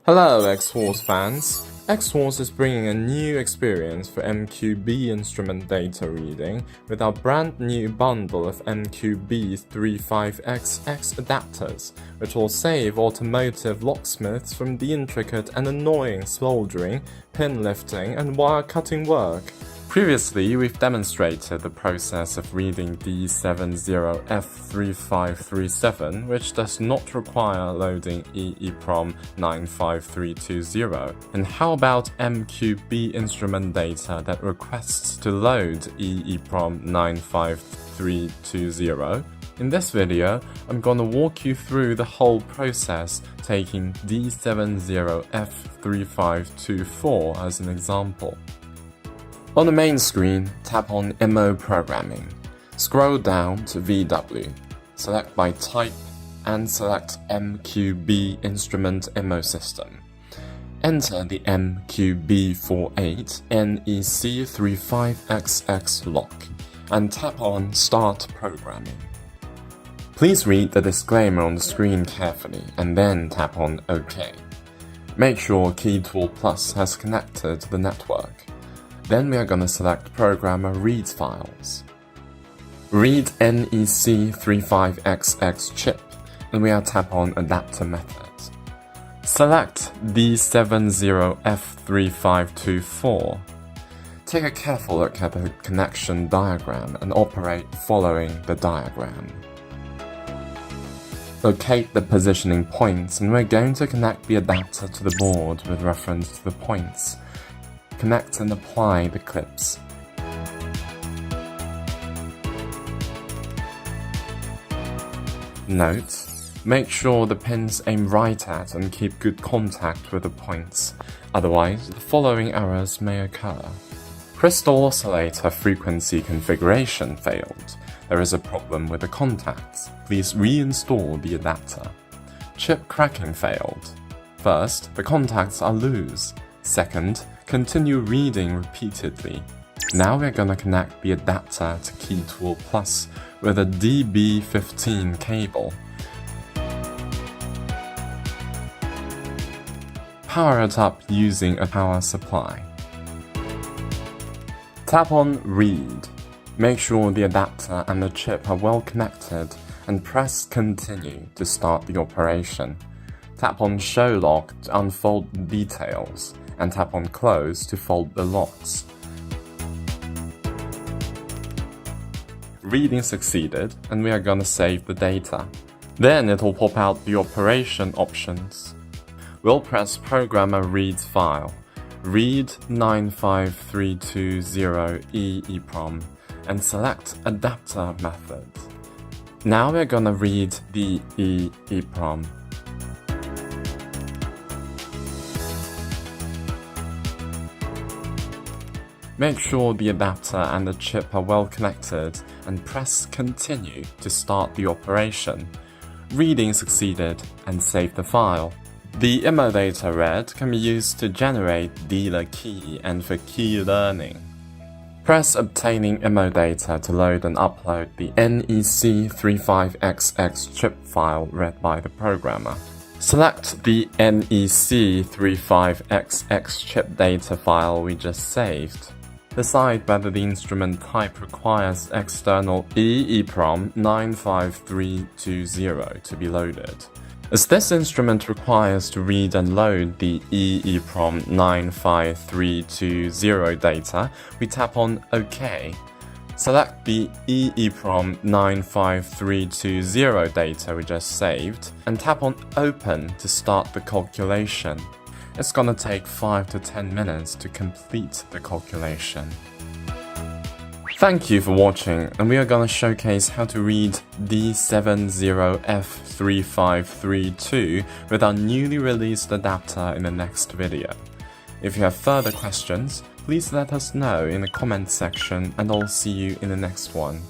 Hello X-Force fans! X-Force is bringing a new experience for MQB instrument data reading with our brand new bundle of MQB48 adapters, which will save automotive locksmiths from the intricate and annoying soldering, pin lifting and wire cutting work. Previously, we've demonstrated the process of reading D70F3524, which does not require loading EEPROM 95320. And how about MQB instrument data that requests to load EEPROM 95320? In this video, I'm gonna walk you through the whole process, taking D70F3524 as an example. On the main screen, tap on MO Programming. Scroll down to VW, select by type and select MQB Instrument MO System. Enter the MQB48 NEC35XX lock and tap on Start Programming. Please read the disclaimer on the screen carefully and then tap on OK. Make sure KeyTool Plus has connected to the network. Then we are going to select Programmer Reads Files. Read NEC35XX chip, and we are tap on Adapter Method. Select D70F3524. Take a careful look at the connection diagram and operate following the diagram. Locate the positioning points, and we're going to connect the adapter to the board with reference to the points. Connect and apply the clips. Note: make sure the pins aim right at and keep good contact with the points, otherwise the following errors may occur. Crystal oscillator frequency configuration failed. There is a problem with the contacts. Please reinstall the adapter. Chip cracking failed. First, the contacts are loose. Second, continue reading repeatedly. Now we're gonna connect the adapter to KeyTool Plus with a DB15 cable. Power it up using a power supply. Tap on Read. Make sure the adapter and the chip are well connected and press Continue to start the operation. Tap on Show Lock to unfold the details, and tap on Close to fold the locks. Reading succeeded, and we are gonna save the data. Then it'll pop out the operation options. We'll press Programmer Reads File, Read 95320 EEPROM, and select Adapter Method. Now we're gonna read the EEPROM. Make sure the adapter and the chip are well connected and press Continue to start the operation. Reading succeeded and save the file. The MO data read can be used to generate dealer key and for key learning. Press Obtaining MO data to load and upload the NEC35XX chip file read by the programmer. Select the NEC35XX chip data file we just saved. Decide whether the instrument type requires external EEPROM 95320 to be loaded. As this instrument requires to read and load the EEPROM 95320 data, we tap on OK. Select the EEPROM 95320 data we just saved, and tap on Open to start the calculation. It's gonna take 5 to 10 minutes to complete the calculation. Thank you for watching, and we are gonna showcase how to read D70F3532 with our newly released adapter in the next video. If you have further questions, please let us know in the comments section, and I'll see you in the next one.